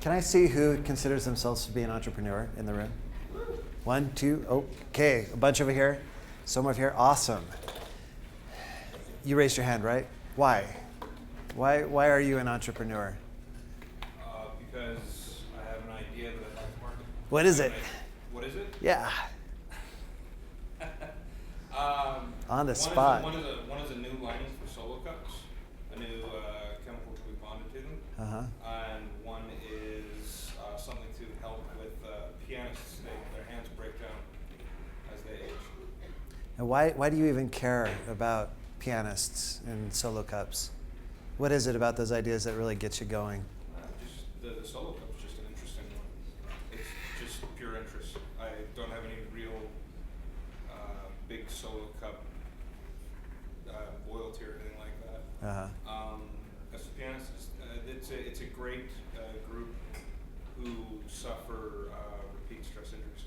Can I see who considers themselves to be an entrepreneur in the room? 1, 2, okay, a bunch over here, some over here, awesome. You raised your hand, right? Why? Why are you an entrepreneur? Because I have an idea that I'd like to market. What is it? What is it? Yeah. On the spot. One is a new lining for solo cups, a new chemical to be bonded to them. Uh-huh. And one is something to help with pianists. Their hands break down as they age. And why do you even care about pianists and solo cups? What is it about those ideas that really gets you going? Just the solo cup is just an interesting one. It's just pure interest. I don't have any real big solo cup loyalty or anything like that. Uh-huh. As a pianist, it's a great group who suffer repeat stress injuries.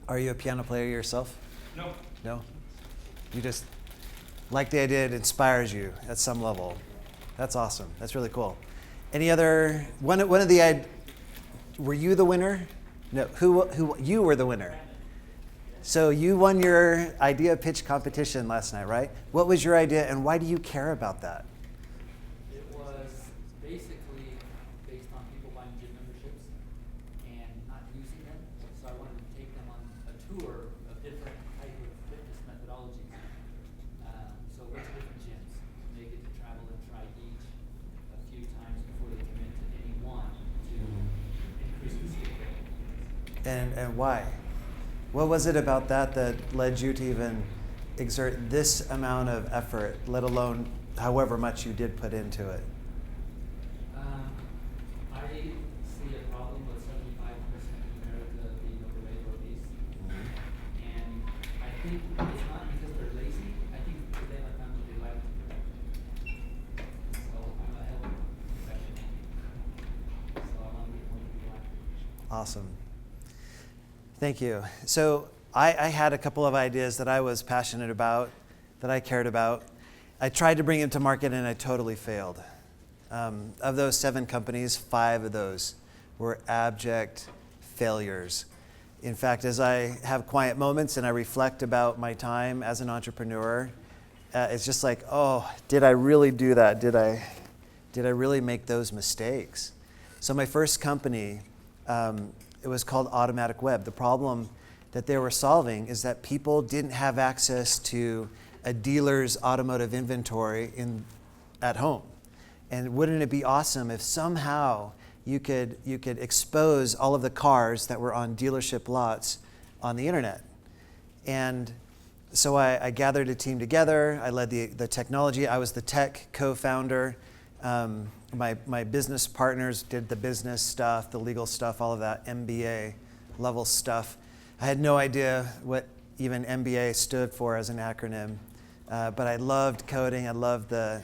Are you a piano player yourself? No. No? You just like the idea, it inspires you at some level. That's awesome. That's really cool. Any other, one of the, were you the winner? No, who, you were the winner. So you won your idea pitch competition last night, right? What was your idea and why do you care about that? It was basically based on people buying gym memberships and not using them. So I wanted to take them on a tour of different type of fitness methodologies. So a bunch of different gyms. They get to travel and try each a few times before they commit to any one to increase the skill. And why? What was it about that led you to even exert this amount of effort, let alone however much you did put into it? I see a problem with 75% of America being overweight or obese. Mm-hmm. And I think it's not because they're lazy. I think because they haven't done what they like to do. So I'm a health professional. So I want to be more people like. Awesome. Thank you. So I had a couple of ideas that I was passionate about, that I cared about. I tried to bring them to market and I totally failed. Of those 7 companies, 5 of those were abject failures. In fact, as I have quiet moments and I reflect about my time as an entrepreneur, it's just like, oh, did I really do that? Did I really make those mistakes? So my first company, it was called Automatic Web. The problem that they were solving is that people didn't have access to a dealer's automotive inventory at home. And wouldn't it be awesome if somehow you could expose all of the cars that were on dealership lots on the internet? And so I gathered a team together. I led the technology. I was the tech co-founder. My business partners did the business stuff, the legal stuff, all of that MBA level stuff. I had no idea what even MBA stood for as an acronym, but I loved coding. I loved the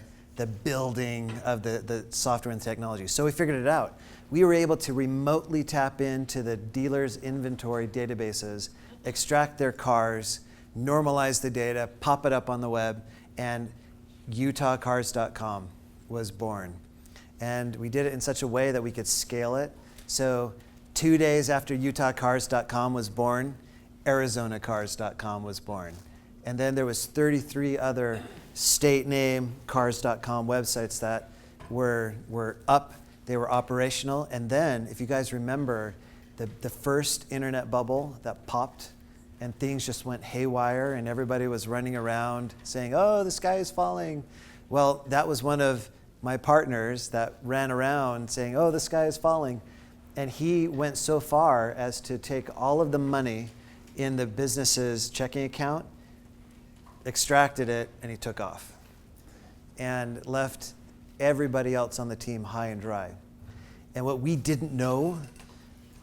building of the software and technology. So we figured it out. We were able to remotely tap into the dealer's inventory databases, extract their cars, normalize the data, pop it up on the web, and UtahCars.com was born. And we did it in such a way that we could scale it. So 2 days after UtahCars.com was born, ArizonaCars.com was born. And then there was 33 other state name cars.com websites that were up. They were operational. And then, if you guys remember, the first internet bubble that popped and things just went haywire and everybody was running around saying, oh, the sky is falling. Well, that was one of my partners that ran around saying, oh, the sky is falling. And he went so far as to take all of the money in the business's checking account, extracted it, and he took off. And left everybody else on the team high and dry. And what we didn't know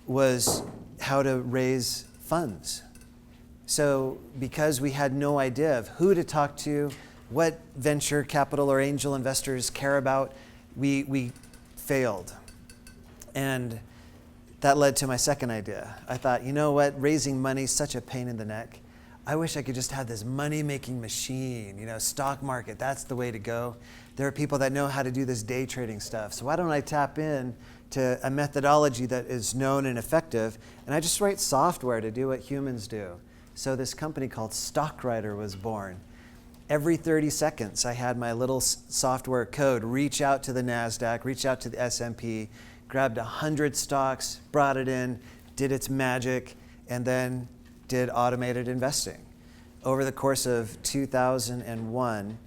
was how to raise funds. So because we had no idea of who to talk to, what venture capital or angel investors care about, we failed. And that led to my second idea. I thought, you know what, raising money is such a pain in the neck. I wish I could just have this money-making machine, stock market, that's the way to go. There are people that know how to do this day trading stuff. So why don't I tap in to a methodology that is known and effective, and I just write software to do what humans do. So this company called StockWriter was born. Every 30 seconds, I had my little software code reach out to the NASDAQ, reach out to the S&P, grabbed 100 stocks, brought it in, did its magic, and then did automated investing. Over the course of 2001,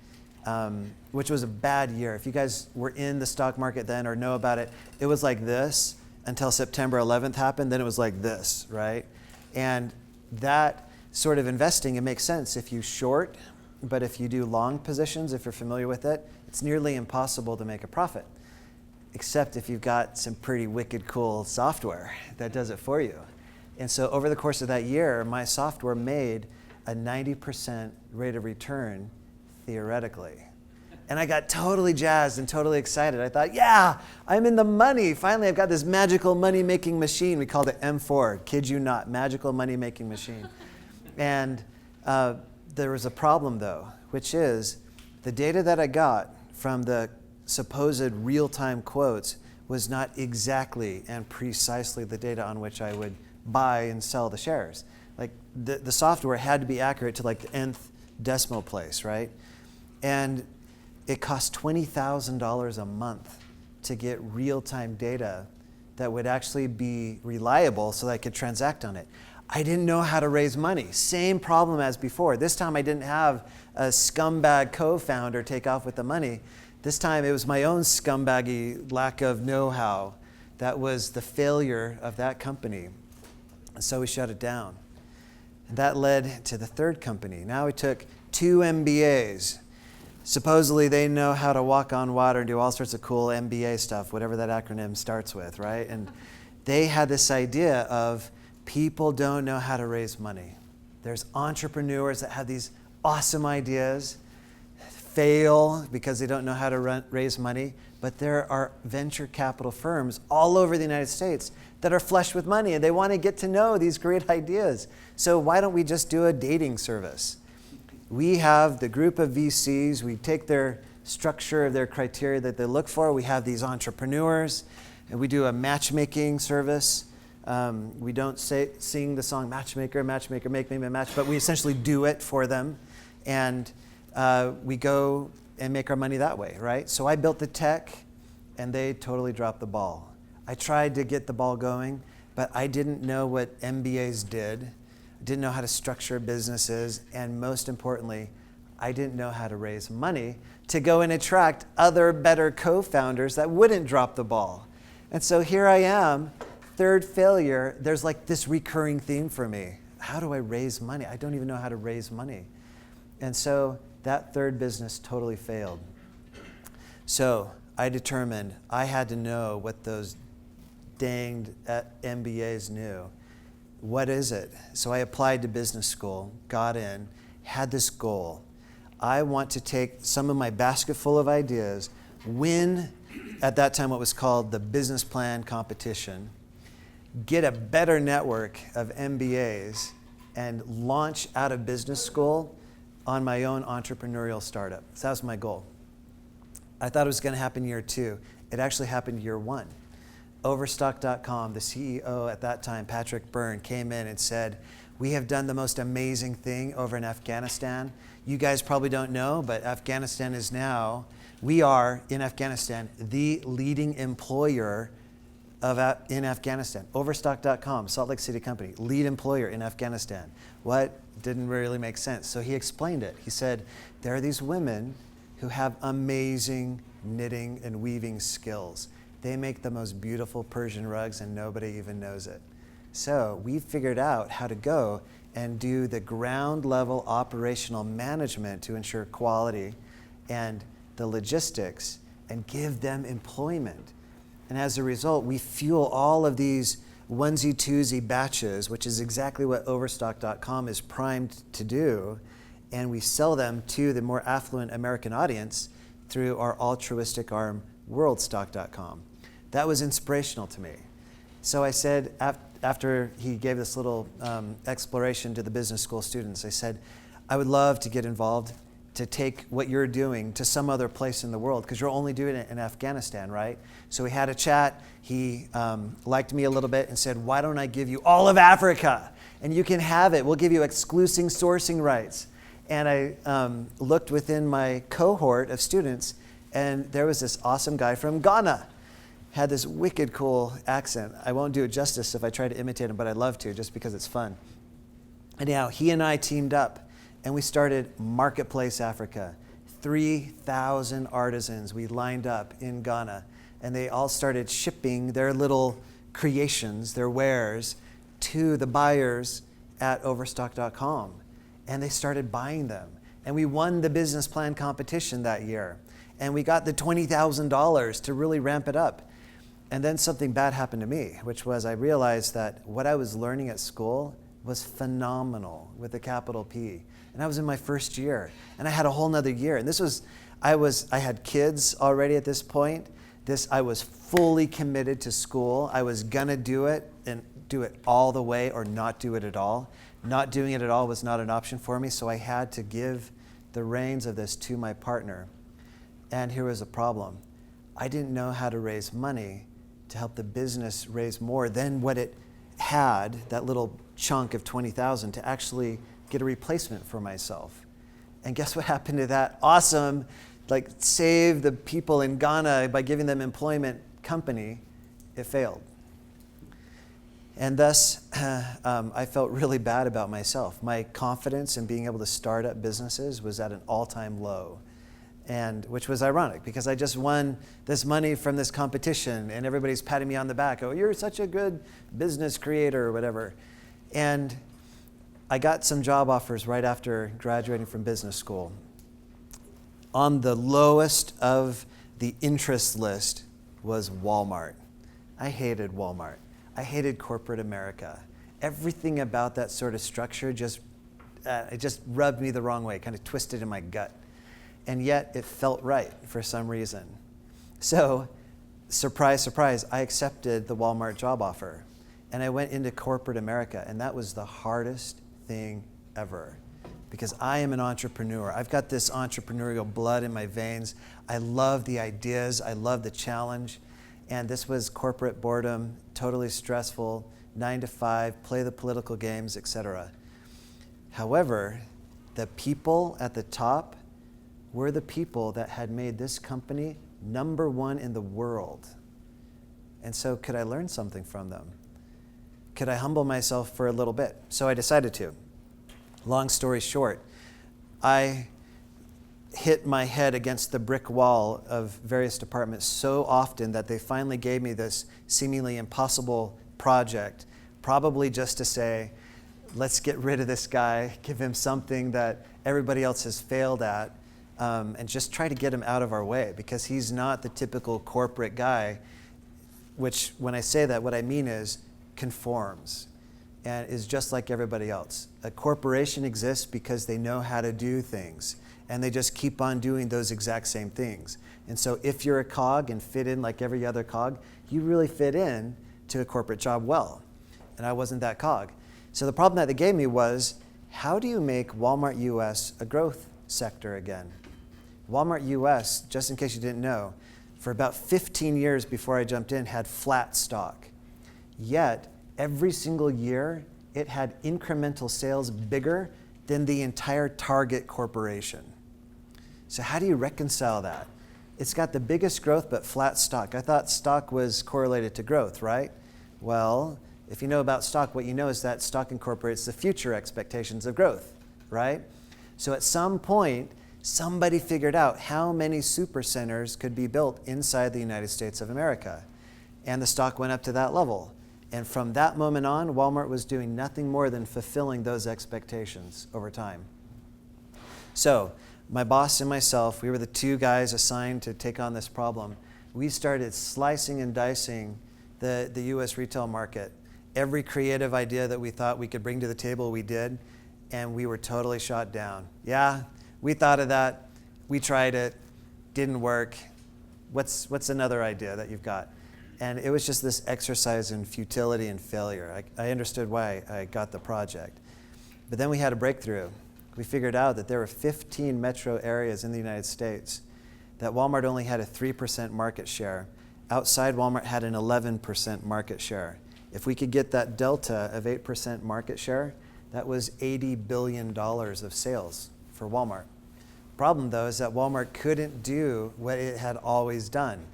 which was a bad year. If you guys were in the stock market then or know about it, it was like this until September 11th happened, then it was like this, right? And that sort of investing, it makes sense if you short, but if you do long positions, if you're familiar with it, it's nearly impossible to make a profit, except if you've got some pretty wicked cool software that does it for you. And so over the course of that year, my software made a 90% rate of return theoretically. And I got totally jazzed and totally excited. I thought, yeah, I'm in the money. Finally, I've got this magical money-making machine. We called it M4, kid you not, magical money-making machine. And there was a problem, though, which is the data that I got from the supposed real-time quotes was not exactly and precisely the data on which I would buy and sell the shares. Like the software had to be accurate to like the nth decimal place, right? And it cost $20,000 a month to get real-time data that would actually be reliable so that I could transact on it. I didn't know how to raise money. Same problem as before. This time I didn't have a scumbag co-founder take off with the money. This time it was my own scumbaggy lack of know-how that was the failure of that company. And so we shut it down. And that led to the third company. Now we took 2 MBAs. Supposedly they know how to walk on water and do all sorts of cool MBA stuff, whatever that acronym starts with, right? And they had this idea of people don't know how to raise money. There's entrepreneurs that have these awesome ideas, fail because they don't know how to raise money, but there are venture capital firms all over the United States that are flush with money and they want to get to know these great ideas. So why don't we just do a dating service? We have the group of VCs, we take their structure of their criteria that they look for, we have these entrepreneurs, and we do a matchmaking service. We don't sing the song matchmaker, matchmaker, make me a match, but we essentially do it for them. And we go and make our money that way, right? So I built the tech, and they totally dropped the ball. I tried to get the ball going, but I didn't know what MBAs did. I didn't know how to structure businesses, and most importantly, I didn't know how to raise money to go and attract other better co-founders that wouldn't drop the ball. And so here I am, third failure. There's like this recurring theme for me. How do I raise money? I don't even know how to raise money. And so that third business totally failed. So I determined I had to know what those danged MBAs knew. What is it? So I applied to business school, got in, had this goal. I want to take some of my basket full of ideas, win at that time what was called the business plan competition, get a better network of MBAs, and launch out of business school on my own entrepreneurial startup. So that was my goal. I thought it was going to happen year 2. It actually happened year 1. Overstock.com, the CEO at that time, Patrick Byrne, came in and said, we have done the most amazing thing over in Afghanistan. You guys probably don't know, but Afghanistan is now, we are in Afghanistan, the leading employer in Afghanistan. Overstock.com, Salt Lake City company, lead employer in Afghanistan. What? Didn't really make sense. So he explained it. He said, there are these women who have amazing knitting and weaving skills. They make the most beautiful Persian rugs and nobody even knows it. So we figured out how to go and do the ground level operational management to ensure quality and the logistics and give them employment. And as a result, we fuel all of these onesie-twosie batches, which is exactly what Overstock.com is primed to do, and we sell them to the more affluent American audience through our altruistic arm, WorldStock.com. That was inspirational to me. So I said, after he gave this little exploration to the business school students, I said, I would love to get involved, to take what you're doing to some other place in the world, because you're only doing it in Afghanistan, right? So we had a chat. He liked me a little bit and said, why don't I give you all of Africa? And you can have it. We'll give you exclusive sourcing rights. And I looked within my cohort of students, and there was this awesome guy from Ghana. Had this wicked cool accent. I won't do it justice if I try to imitate him, but I'd love to, just because it's fun. Anyhow, he and I teamed up, and we started Marketplace Africa. 3,000 artisans we lined up in Ghana, and they all started shipping their little creations, their wares, to the buyers at Overstock.com. And they started buying them. And we won the business plan competition that year. And we got the $20,000 to really ramp it up. And then something bad happened to me, which was I realized that what I was learning at school was phenomenal, with a capital P. And I was in my first year, and I had a whole nother year. And I had kids already at this point. I was fully committed to school. I was gonna do it, and do it all the way, or not do it at all. Not doing it at all was not an option for me, so I had to give the reins of this to my partner. And here was a problem. I didn't know how to raise money to help the business raise more than what it had, that little chunk of 20,000, to actually get a replacement for myself. And guess what happened to that awesome, save the people in Ghana by giving them employment company? It failed. And thus, I felt really bad about myself. My confidence in being able to start up businesses was at an all-time low. And which was ironic, because I just won this money from this competition, and everybody's patting me on the back. Oh, you're such a good business creator, or whatever. And I got some job offers right after graduating from business school. On the lowest of the interest list was Walmart. I hated Walmart. I hated corporate America. Everything about that sort of structure it just rubbed me the wrong way, kind of twisted in my gut. And yet it felt right for some reason. So, surprise, surprise, I accepted the Walmart job offer. And I went into corporate America, and that was the hardest thing ever. Because I am an entrepreneur. I've got this entrepreneurial blood in my veins. I love the ideas. I love the challenge. And this was corporate boredom, totally stressful, 9 to 5, play the political games, etc. However, the people at the top were the people that had made this company #1 in the world. And so could I learn something from them? Could I humble myself for a little bit? So I decided to. Long story short, I hit my head against the brick wall of various departments so often that they finally gave me this seemingly impossible project, probably just to say, let's get rid of this guy, give him something that everybody else has failed at, and just try to get him out of our way, because he's not the typical corporate guy, which when I say that, what I mean is conforms and is just like everybody else. A corporation exists because they know how to do things, and they just keep on doing those exact same things. And so if you're a cog and fit in like every other cog, you really fit in to a corporate job well. And I wasn't that cog. So the problem that they gave me was, how do you make Walmart US a growth sector again? Walmart US, just in case you didn't know, for about 15 years before I jumped in, had flat stock. Yet, every single year, it had incremental sales bigger than the entire Target corporation. So how do you reconcile that? It's got the biggest growth, but flat stock. I thought stock was correlated to growth, right? Well, if you know about stock, what you know is that stock incorporates the future expectations of growth, right? So at some point, somebody figured out how many super centers could be built inside the United States of America. And the stock went up to that level. And from that moment on, Walmart was doing nothing more than fulfilling those expectations over time. So my boss and myself, we were the two guys assigned to take on this problem. We started slicing and dicing the US retail market. Every creative idea that we thought we could bring to the table, we did, and we were totally shot down. Yeah, we thought of that, we tried it, didn't work. What's another idea that you've got? And it was just this exercise in futility and failure. I understood why I got the project. But then we had a breakthrough. We figured out that there were 15 metro areas in the United States that Walmart only had a 3% market share. Outside Walmart had an 11% market share. If we could get that delta of 8% market share, that was $80 billion of sales for Walmart. Problem though is that Walmart couldn't do what it had always done.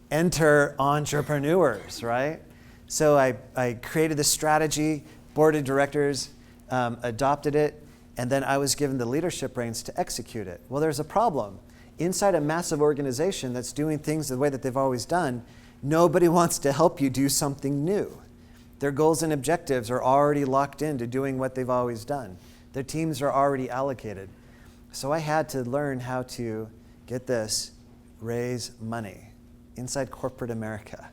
Enter entrepreneurs, right? So I created this strategy, board of directors adopted it, and then I was given the leadership reins to execute it. Well, there's a problem. Inside a massive organization that's doing things the way that they've always done, nobody wants to help you do something new. Their goals and objectives are already locked into doing what they've always done. Their teams are already allocated. So I had to learn how to, get this, raise money inside corporate America.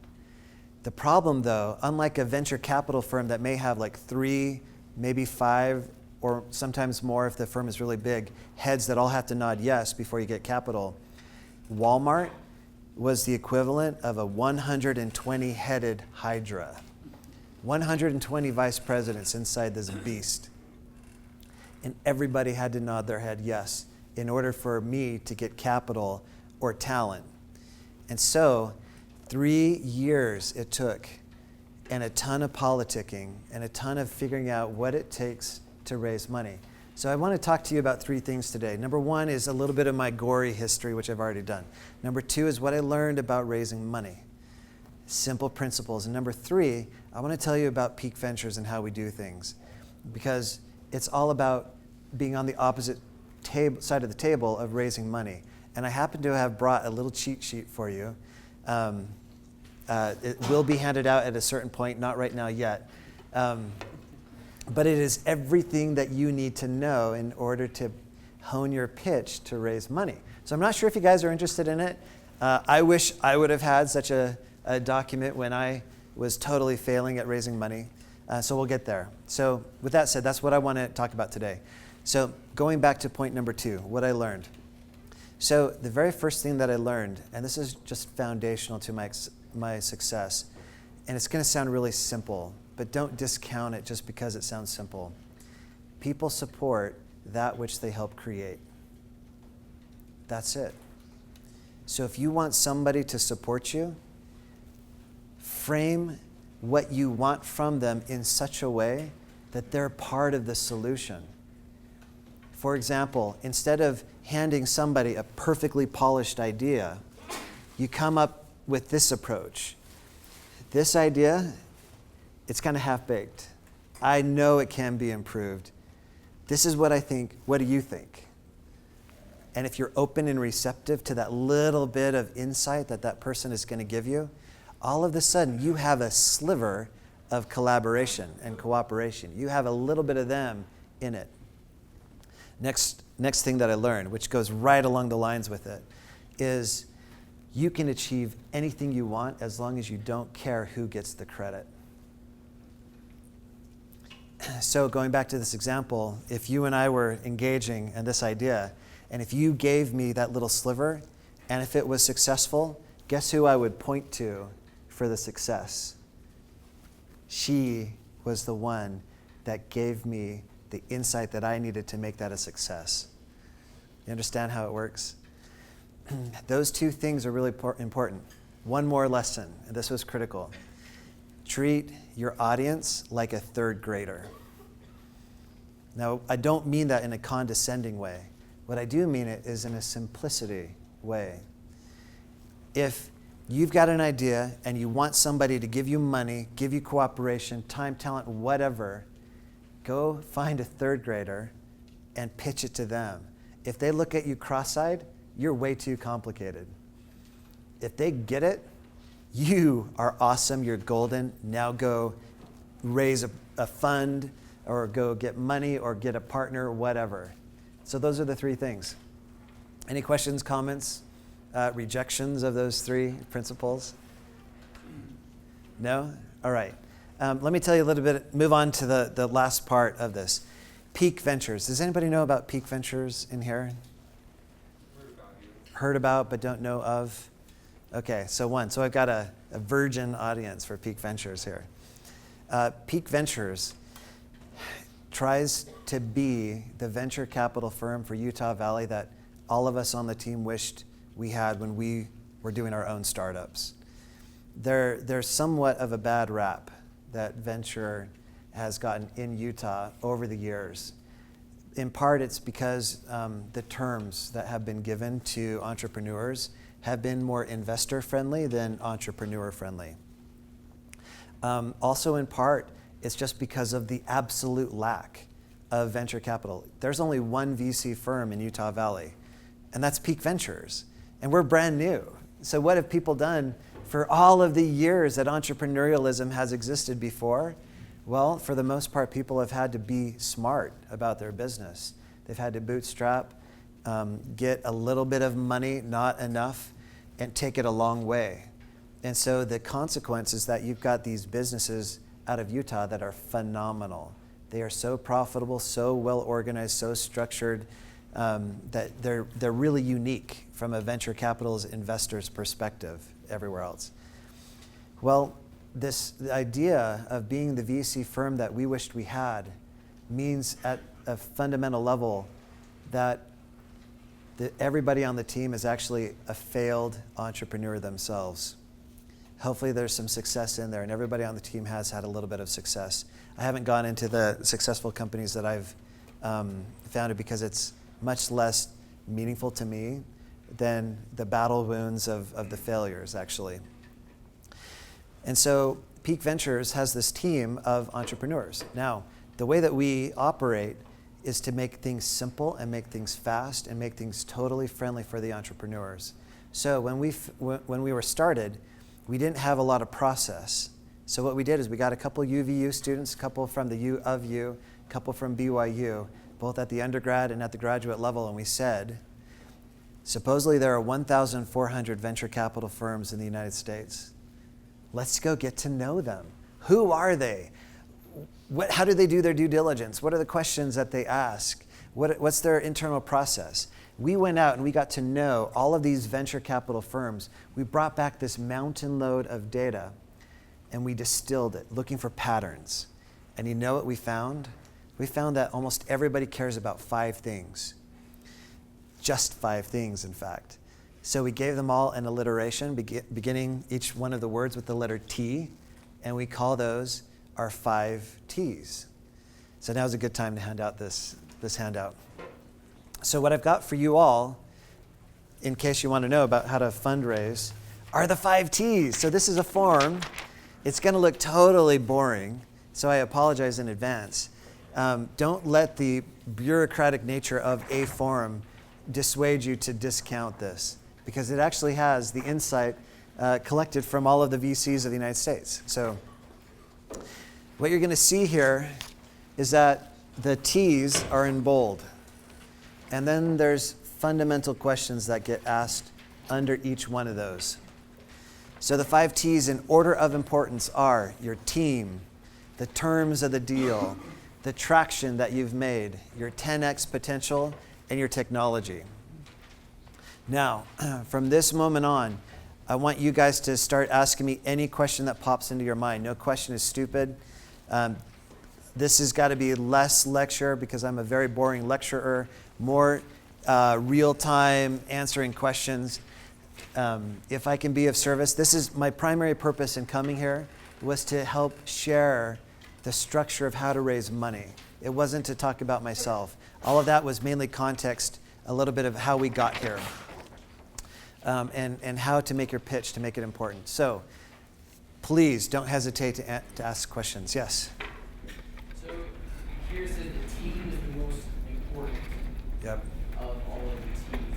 The problem though, unlike a venture capital firm that may have like 3, maybe 5, or sometimes more if the firm is really big, heads that all have to nod yes before you get capital, Walmart was the equivalent of a 120-headed hydra. 120 vice presidents inside this beast. And everybody had to nod their head yes in order for me to get capital or talent. And so 3 years it took, and a ton of politicking and a ton of figuring out what it takes to raise money. So I want to talk to you about 3 things today. Number 1 is a little bit of my gory history, which I've already done. Number 2 is what I learned about raising money. Simple principles. And number 3, I want to tell you about Peak Ventures and how we do things, because it's all about being on the opposite side of the table of raising money. And I happen to have brought a little cheat sheet for you. It will be handed out at a certain point, not right now yet. But it is everything that you need to know in order to hone your pitch to raise money. So I'm not sure if you guys are interested in it. I wish I would have had such a document when I was totally failing at raising money. So we'll get there. So with that said, that's what I want to talk about today. So going back to point number 2, what I learned. So the very first thing that I learned, and this is just foundational to my success, and it's going to sound really simple, but don't discount it just because it sounds simple. People support that which they help create. That's it. So if you want somebody to support you, frame what you want from them in such a way that they're part of the solution. For example, instead of handing somebody a perfectly polished idea, you come up with this approach. This idea, it's kind of half-baked. I know it can be improved. This is what I think. What do you think? And if you're open and receptive to that little bit of insight that that person is going to give you, all of a sudden you have a sliver of collaboration and cooperation. You have a little bit of them in it. Next thing that I learned, which goes right along the lines with it, is you can achieve anything you want as long as you don't care who gets the credit. So going back to this example, if you and I were engaging in this idea, and if you gave me that little sliver, and if it was successful, guess who I would point to for the success? She was the one that gave me the insight that I needed to make that a success. You understand how it works? Those 2 things are really important. One more lesson, and this was critical. Treat your audience like a 3rd grader. Now, I don't mean that in a condescending way. What I do mean it is in a simplicity way. If you've got an idea and you want somebody to give you money, give you cooperation, time, talent, whatever, go find a 3rd grader and pitch it to them. If they look at you cross-eyed, you're way too complicated. If they get it, you are awesome, you're golden. Now go raise a fund or go get money or get a partner, whatever. So those are the 3 things. Any questions, comments, rejections of those 3 principles? No? All right. Let me tell you a little bit, move on to the last part of this. Peak Ventures. Does anybody know about Peak Ventures in here? Heard about you. Heard about but don't know of? Okay, so one. So I've got a virgin audience for Peak Ventures here. Peak Ventures tries to be the venture capital firm for Utah Valley that all of us on the team wished we had when we were doing our own startups. There's somewhat of a bad rap that venture has gotten in Utah over the years. In part, it's because the terms that have been given to entrepreneurs have been more investor-friendly than entrepreneur-friendly. Also, in part, it's just because of the absolute lack of venture capital. There's only one VC firm in Utah Valley, and that's Peak Ventures, and we're brand new. So what have people done for all of the years that entrepreneurialism has existed before? Well, for the most part, people have had to be smart about their business. They've had to bootstrap, get a little bit of money, not enough, and take it a long way. And so the consequence is that you've got these businesses out of Utah that are phenomenal. They are so profitable, so well organized, so structured, that they're really unique from a venture capital's investor's perspective everywhere else. Well, the idea of being the VC firm that we wished we had means at a fundamental level that everybody on the team is actually a failed entrepreneur themselves. Hopefully there's some success in there, and everybody on the team has had a little bit of success. I haven't gone into the successful companies that I've founded because it's much less meaningful to me than the battle wounds of the failures, actually. And so Peak Ventures has this team of entrepreneurs. Now, the way that we operate is to make things simple and make things fast and make things totally friendly for the entrepreneurs. So when we were started, we didn't have a lot of process. So what we did is we got a couple UVU students, a couple from the U of U, a couple from BYU, both at the undergrad and at the graduate level, and we said, supposedly there are 1,400 venture capital firms in the United States. Let's go get to know them. Who are they? How do they do their due diligence? What are the questions that they ask? What's their internal process? We went out and we got to know all of these venture capital firms. We brought back this mountain load of data and we distilled it, looking for patterns. And you know what we found? We found that almost everybody cares about 5 things. Just 5 things, in fact. So we gave them all an alliteration, beginning each one of the words with the letter T, and we call those our 5 T's. So now's a good time to hand out this handout. So what I've got for you all, in case you want to know about how to fundraise, are the 5 T's. So this is a form. It's going to look totally boring, so I apologize in advance. Don't let the bureaucratic nature of a form dissuade you to discount this, because it actually has the insight collected from all of the VCs of the United States. So what you're going to see here is that the T's are in bold. And then there's fundamental questions that get asked under each one of those. So the 5 T's in order of importance are your team, the terms of the deal, the traction that you've made, your 10x potential, and your technology. Now, from this moment on, I want you guys to start asking me any question that pops into your mind. No question is stupid. This has got to be less lecture because I'm a very boring lecturer, more real-time answering questions. If I can be of service, this is my primary purpose in coming here, was to help share the structure of how to raise money. It wasn't to talk about myself. All of that was mainly context, a little bit of how we got here, and how to make your pitch to make it important. So please don't hesitate to ask questions. Yes? So here's the team is the most important Yep. of all of the teams.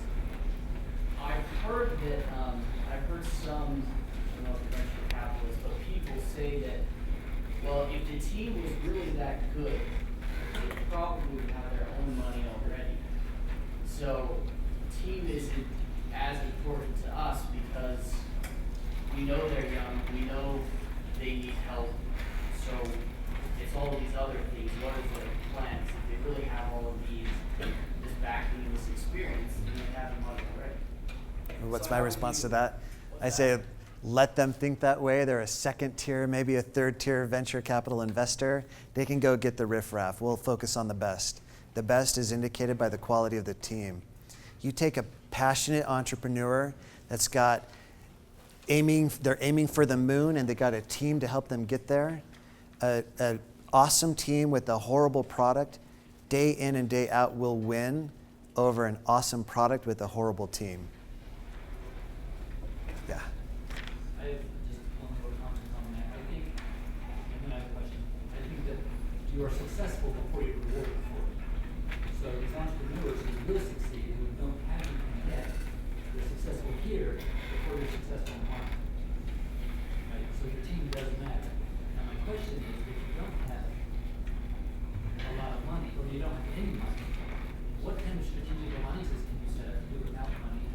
I've heard that, I've heard some, I don't know if venture capitalists, but people say that, well, if the team was really that good, they probably would have their own money already. So team is as important to us because we know they're young, we know they need help. So it's all these other things. What are their plans? If they really have all of these, this backing, this experience, then they have the money already. What's my response to that? I say, let them think that way. They're a second tier, maybe a third tier venture capital investor. They can go get the riffraff. We'll focus on the best. The best is indicated by the quality of the team. You take a passionate entrepreneur that's got they're aiming for the moon and they got a team to help them get there. An awesome team with a horrible product, day in and day out, will win over an awesome product with a horrible team. Yeah. I have just one more comment on that. I think, and then I have a question. I think that you are successful before you're rewarded for it. So these entrepreneurs who will succeed, who don't have anything yet, they're successful here before you're successful in the market. Right? So your team does matter. Now my question is, if you don't have a lot of money, or you don't have any money, what kind of strategic alliances can you set up to do without money,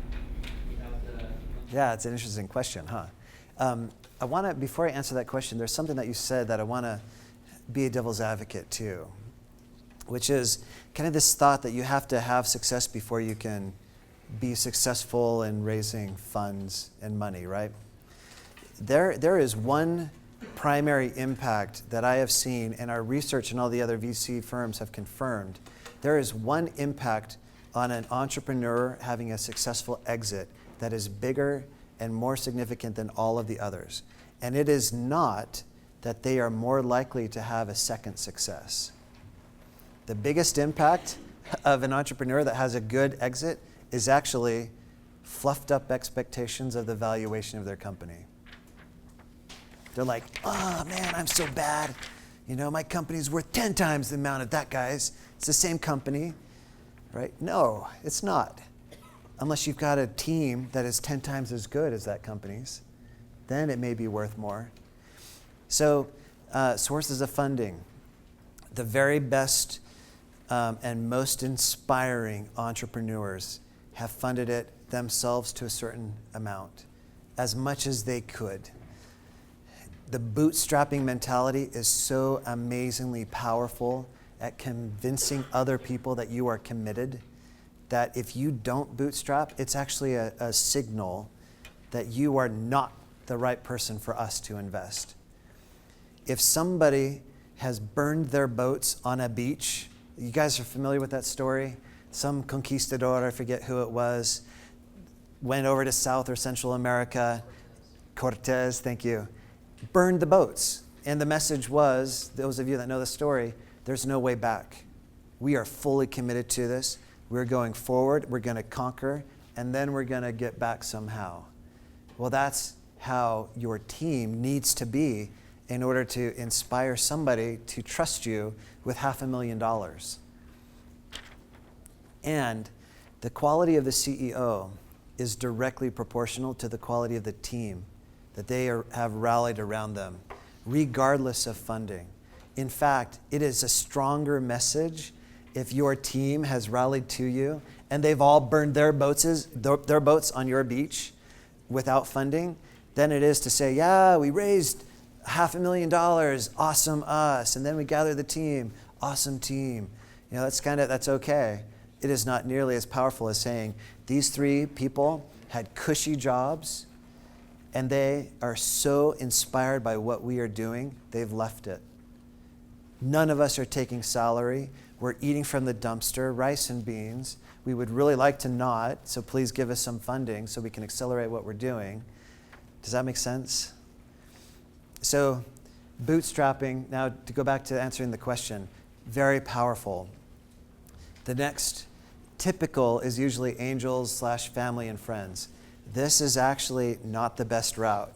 without the... Yeah, it's an interesting question, huh? I want to, before I answer that question, there's something that you said that I want to be a devil's advocate to, which is kind of this thought that you have to have success before you can be successful in raising funds and money, right? There is one primary impact that I have seen, and our research and all the other VC firms have confirmed. There is one impact on an entrepreneur having a successful exit that is bigger and more significant than all of the others. And it is not that they are more likely to have a second success. The biggest impact of an entrepreneur that has a good exit is actually fluffed up expectations of the valuation of their company. They're like, oh man, I'm so bad. You know, my company's worth 10 times the amount of that guy's. It's the same company, right? No, it's not. Unless you've got a team that is 10 times as good as that company's, then it may be worth more. So, sources of funding. The very best and most inspiring entrepreneurs have funded it themselves to a certain amount, as much as they could. The bootstrapping mentality is so amazingly powerful at convincing other people that you are committed, that if you don't bootstrap, it's actually a signal that you are not the right person for us to invest. If somebody has burned their boats on a beach, you guys are familiar with that story? Some conquistador, I forget who it was, went over to South or Central America, Cortez, thank you, burned the boats. And the message was, those of you that know the story, there's no way back. We are fully committed to this. We're going forward, we're going to conquer, and then we're going to get back somehow. Well, that's how your team needs to be in order to inspire somebody to trust you with $500,000. And the quality of the CEO is directly proportional to the quality of the team that they have rallied around them, regardless of funding. In fact, it is a stronger message if your team has rallied to you and they've all burned their boats on your beach without funding than it is to say, yeah, we raised $500,000, awesome us, and then we gathered the team, awesome team. You know, that's okay. It is not nearly as powerful as saying these three people had cushy jobs and they are so inspired by what we are doing, they've left it. None of us are taking salary. We're eating from the dumpster, rice and beans. We would really like to not, so please give us some funding so we can accelerate what we're doing. Does that make sense? So bootstrapping, now to go back to answering the question, very powerful. The next typical is usually angels / family and friends. This is actually not the best route.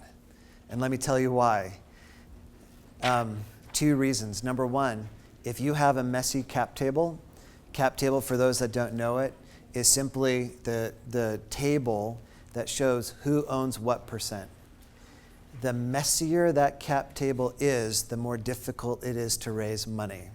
And let me tell you why. 2 reasons. Number one, if you have a messy cap table for those that don't know it, is simply the table that shows who owns what percent. The messier that cap table is, the more difficult it is to raise money.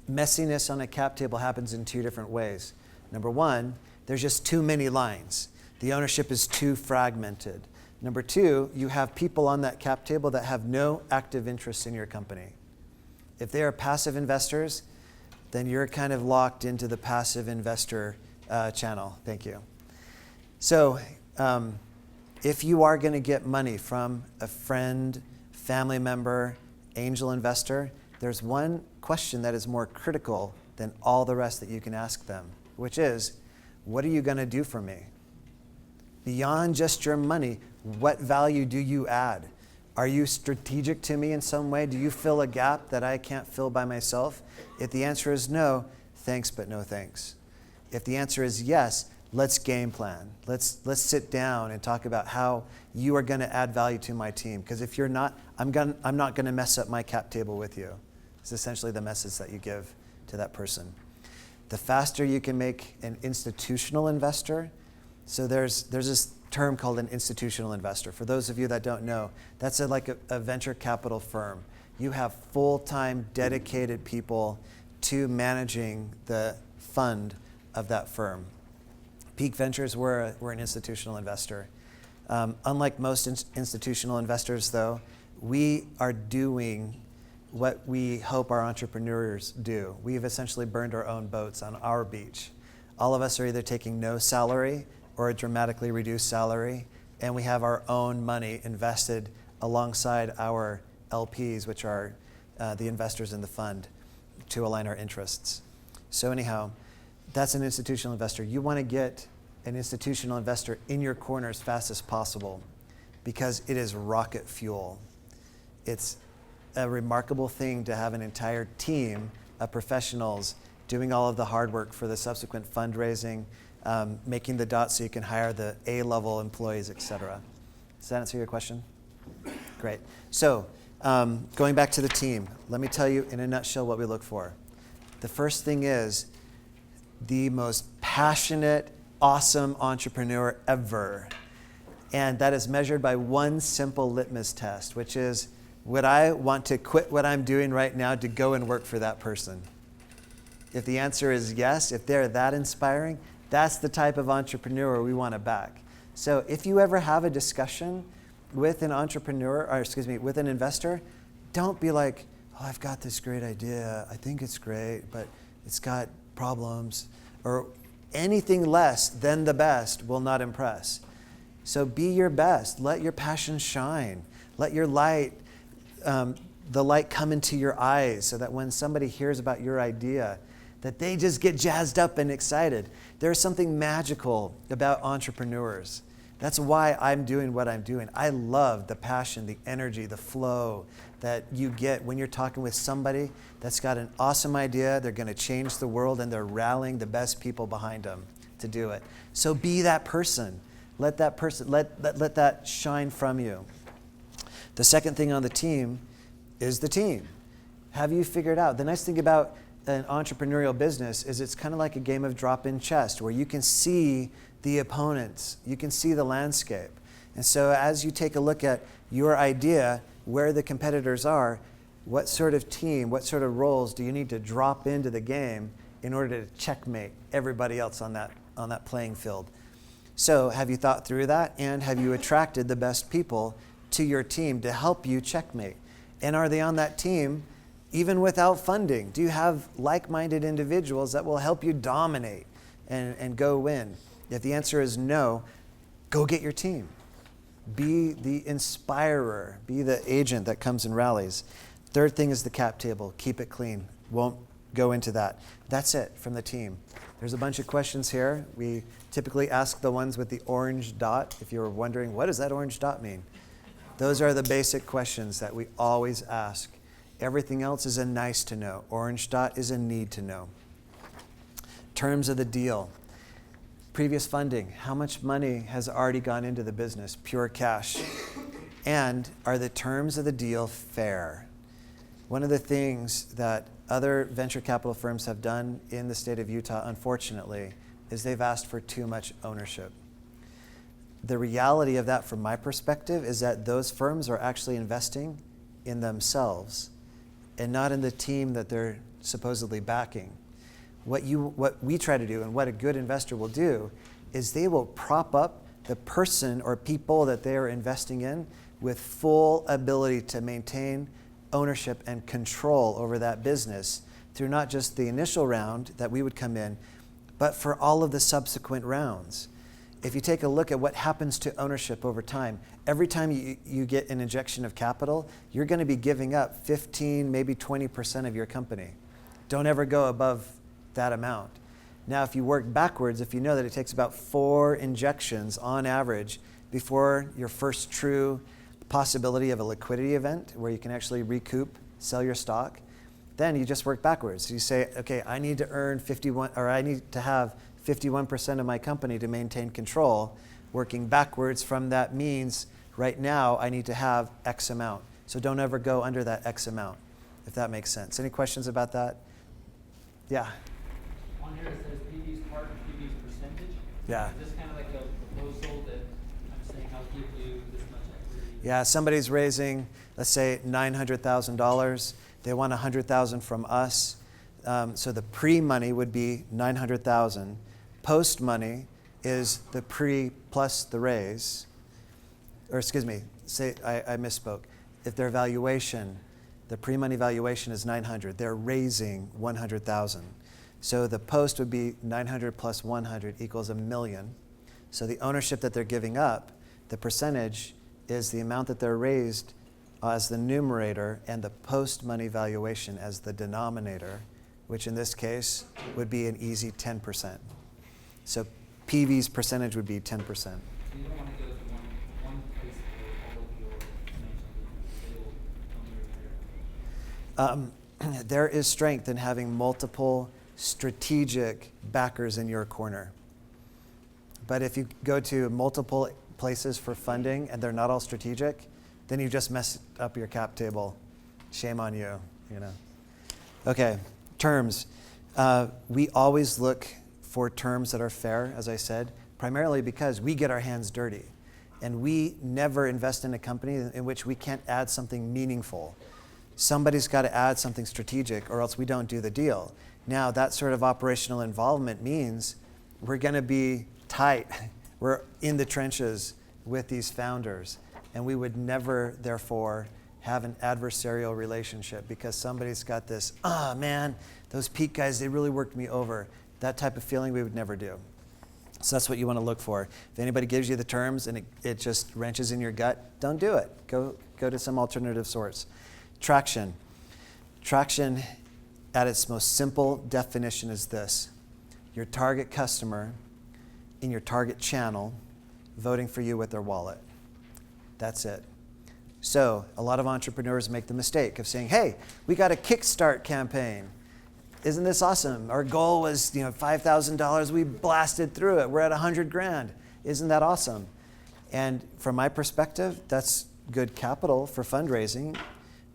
Messiness on a cap table happens in 2 different ways. Number one, there's just too many lines. The ownership is too fragmented. Number 2, you have people on that cap table that have no active interest in your company. If they are passive investors, then you're kind of locked into the passive investor channel. Thank you. So if you are going to get money from a friend, family member, angel investor, there's one question that is more critical than all the rest that you can ask them, which is, what are you going to do for me? Beyond just your money, what value do you add? Are you strategic to me in some way? Do you fill a gap that I can't fill by myself? If the answer is no, thanks but no thanks. If the answer is yes, let's game plan. Let's sit down and talk about how you are going to add value to my team. Because if you're not, I'm not going to mess up my cap table with you. It's essentially the message that you give to that person. The faster you can make an institutional investor, so there's this term called an institutional investor. For those of you that don't know, that's like a venture capital firm. You have full-time dedicated people to managing the fund of that firm. Peak Ventures, we're an institutional investor. Unlike most institutional investors, though, we are doing what we hope our entrepreneurs do. We've essentially burned our own boats on our beach. All of us are either taking no salary or a dramatically reduced salary, and we have our own money invested alongside our LPs, which are the investors in the fund, to align our interests. So anyhow, that's an institutional investor. You want to get an institutional investor in your corner as fast as possible because it is rocket fuel. It's a remarkable thing to have an entire team of professionals doing all of the hard work for the subsequent fundraising, making the dots so you can hire the A-level employees, et cetera. Does that answer your question? Great. So going back to the team, let me tell you in a nutshell what we look for. The first thing is the most passionate, awesome entrepreneur ever. And that is measured by one simple litmus test, which is, would I want to quit what I'm doing right now to go and work for that person? If the answer is yes, if they're that inspiring, that's the type of entrepreneur we want to back. So if you ever have a discussion with an entrepreneur, with an investor, don't be like, oh, I've got this great idea. I think it's great, but it's got problems. Or anything less than the best will not impress. So be your best. Let your passion shine. Let your light, the light come into your eyes so that when somebody hears about your idea, that they just get jazzed up and excited. There's something magical about entrepreneurs. That's why I'm doing what I'm doing. I love the passion, the energy, the flow that you get when you're talking with somebody that's got an awesome idea, they're going to change the world, and they're rallying the best people behind them to do it. So be that person. Let that person, let that shine from you. The second thing on the team is the team. Have you figured out? The nice thing about an entrepreneurial business is it's kind of like a game of drop-in chess where you can see the opponents, you can see the landscape. And so as you take a look at your idea, where the competitors are, what sort of team, what sort of roles do you need to drop into the game in order to checkmate everybody else on that playing field? So have you thought through that, and have you attracted the best people to your team to help you checkmate? And are they on that team even without funding? Do you have like-minded individuals that will help you dominate and go win? If the answer is no, go get your team. Be the inspirer. Be the agent that comes and rallies. Third thing is the cap table. Keep it clean. Won't go into that. That's it from the team. There's a bunch of questions here. We typically ask the ones with the orange dot. If you were wondering, what does that orange dot mean? Those are the basic questions that we always ask. Everything else is a nice to know. Orange dot is a need to know. Terms of the deal. Previous funding. How much money has already gone into the business? Pure cash. And are the terms of the deal fair? One of the things that other venture capital firms have done in the state of Utah, unfortunately, is they've asked for too much ownership. The reality of that, from my perspective, is that those firms are actually investing in themselves and not in the team that they're supposedly backing. What we try to do, and what a good investor will do, is they will prop up the person or people that they are investing in with full ability to maintain ownership and control over that business through not just the initial round that we would come in, but for all of the subsequent rounds. if you take a look at what happens to ownership over time, every time you get an injection of capital, you're going to be giving up 15, maybe 20% of your company. Don't ever go above that amount. Now, if you work backwards, if you know that it takes about 4 injections on average before your first true possibility of a liquidity event where you can actually recoup, sell your stock, then you just work backwards. You say, okay, I need to earn 51, or I need to have 51% of my company to maintain control. Working backwards from that means right now I need to have X amount. So don't ever go under that X amount, if that makes sense. Any questions about that? Yeah. On here it says PV's part and PV's percentage. Yeah. Is this kind of like a proposal that I'm saying I'll give you this much equity? Yeah, somebody's raising, let's say, $900,000. They want $100,000 from us. So the pre-money would be $900,000. Post-money is the pre plus the raise. Or excuse me, I misspoke. If their valuation, the pre-money valuation is $900,000, they're raising $100,000. So the post would be 900 plus 100 equals $1 million. So the ownership that they're giving up, the percentage, is the amount that they're raised as the numerator and the post-money valuation as the denominator, which in this case would be an easy 10%. So PV's percentage would be 10%. So you don't want to go to one place where all of your financial they will come here. There is strength in having multiple strategic backers in your corner. But if you go to multiple places for funding and they're not all strategic, then you just mess up your cap table. Shame on you, you know. Okay, terms. We always look for terms that are fair, as I said, primarily because we get our hands dirty. And we never invest in a company in which we can't add something meaningful. Somebody's got to add something strategic or else we don't do the deal. Now, that sort of operational involvement means we're going to be tight. We're in the trenches with these founders. And we would never, therefore, have an adversarial relationship because somebody's got this, man, those Peak guys, they really worked me over. That type of feeling we would never do. So that's what you want to look for. If anybody gives you the terms and it just wrenches in your gut, don't do it. Go to some alternative source. Traction. Traction, at its most simple definition, is this: your target customer in your target channel voting for you with their wallet. That's it. So a lot of entrepreneurs make the mistake of saying, hey, we got a Kickstart campaign. Isn't this awesome? Our goal was $5,000. We blasted through it. We're at $100,000. Isn't that awesome? And from my perspective, that's good capital for fundraising,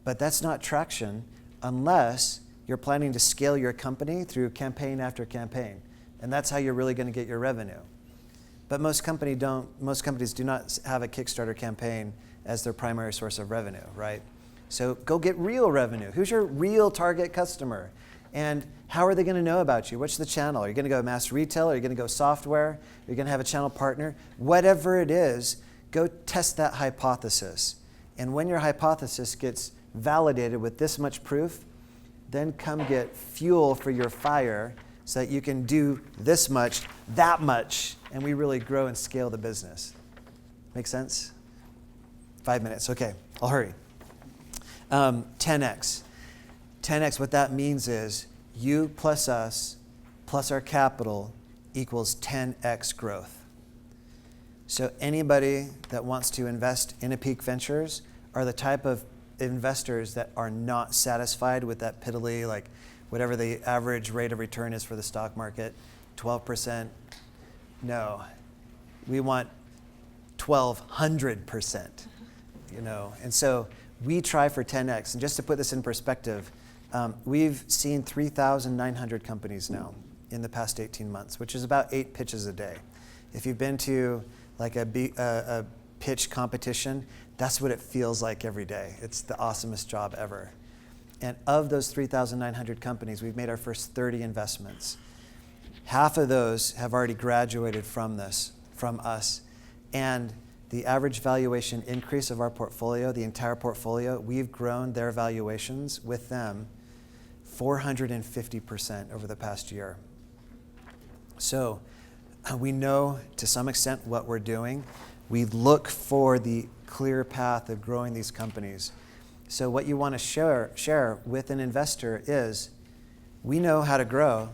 but that's not traction unless you're planning to scale your company through campaign after campaign. And that's how you're really going to get your revenue. But most companies do not have a Kickstarter campaign as their primary source of revenue, right? So go get real revenue. Who's your real target customer? And how are they going to know about you? What's the channel? Are you going to go mass retail? Are you going to go software? Are you going to have a channel partner? Whatever it is, go test that hypothesis. And when your hypothesis gets validated with this much proof, then come get fuel for your fire so that you can do this much, that much, and we really grow and scale the business. Make sense? 5 minutes. Okay, I'll hurry. 10x. 10x, what that means is you plus us plus our capital equals 10x growth. So anybody that wants to invest in a Peak Ventures are the type of investors that are not satisfied with that piddly, like whatever the average rate of return is for the stock market, 12%. No, we want 1,200%, And so we try for 10x. And just to put this in perspective, we've seen 3,900 companies now in the past 18 months, which is about 8 pitches a day. If you've been to like a pitch competition, that's what it feels like every day. It's the awesomest job ever. And of those 3,900 companies, we've made our first 30 investments. Half of those have already graduated from us. And the average valuation increase of our portfolio, the entire portfolio, we've grown their valuations with them 450% over the past year. So We know to some extent what we're doing. We look for the clear path of growing these companies. So what you want to share with an investor is, we know how to grow,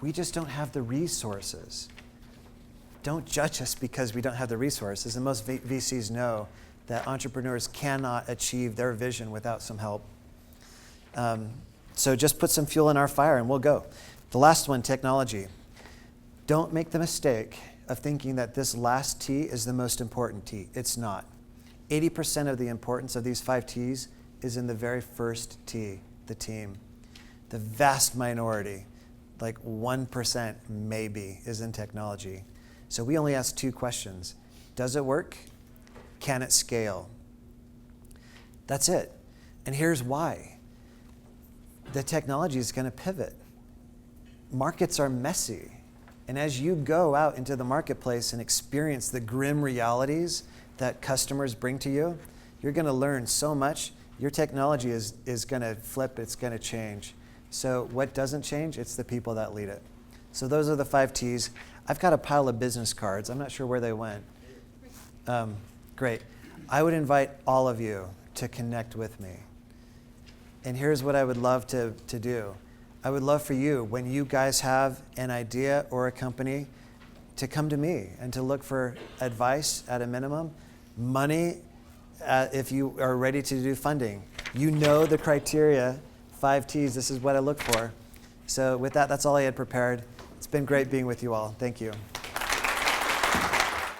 we just don't have the resources. Don't judge us because we don't have the resources. And most VCs know that entrepreneurs cannot achieve their vision without some help. So just put some fuel in our fire and we'll go. The last one, technology. Don't make the mistake of thinking that this last T is the most important T. It's not. 80% of the importance of these 5 T's is in the very first T, the team. The vast minority, like 1% maybe, is in technology. So we only ask 2 questions. Does it work? Can it scale? That's it. And here's why. The technology is going to pivot. Markets are messy. And as you go out into the marketplace and experience the grim realities that customers bring to you, you're going to learn so much. Your technology is going to flip. It's going to change. So what doesn't change? It's the people that lead it. So those are the 5 T's. I've got a pile of business cards. I'm not sure where they went. Great. I would invite all of you to connect with me. And here's what I would love to do. I would love for you, when you guys have an idea or a company, to come to me and to look for advice at a minimum, money if you are ready to do funding. You know the criteria, 5 T's, this is what I look for. So with that, that's all I had prepared. It's been great being with you all. Thank you.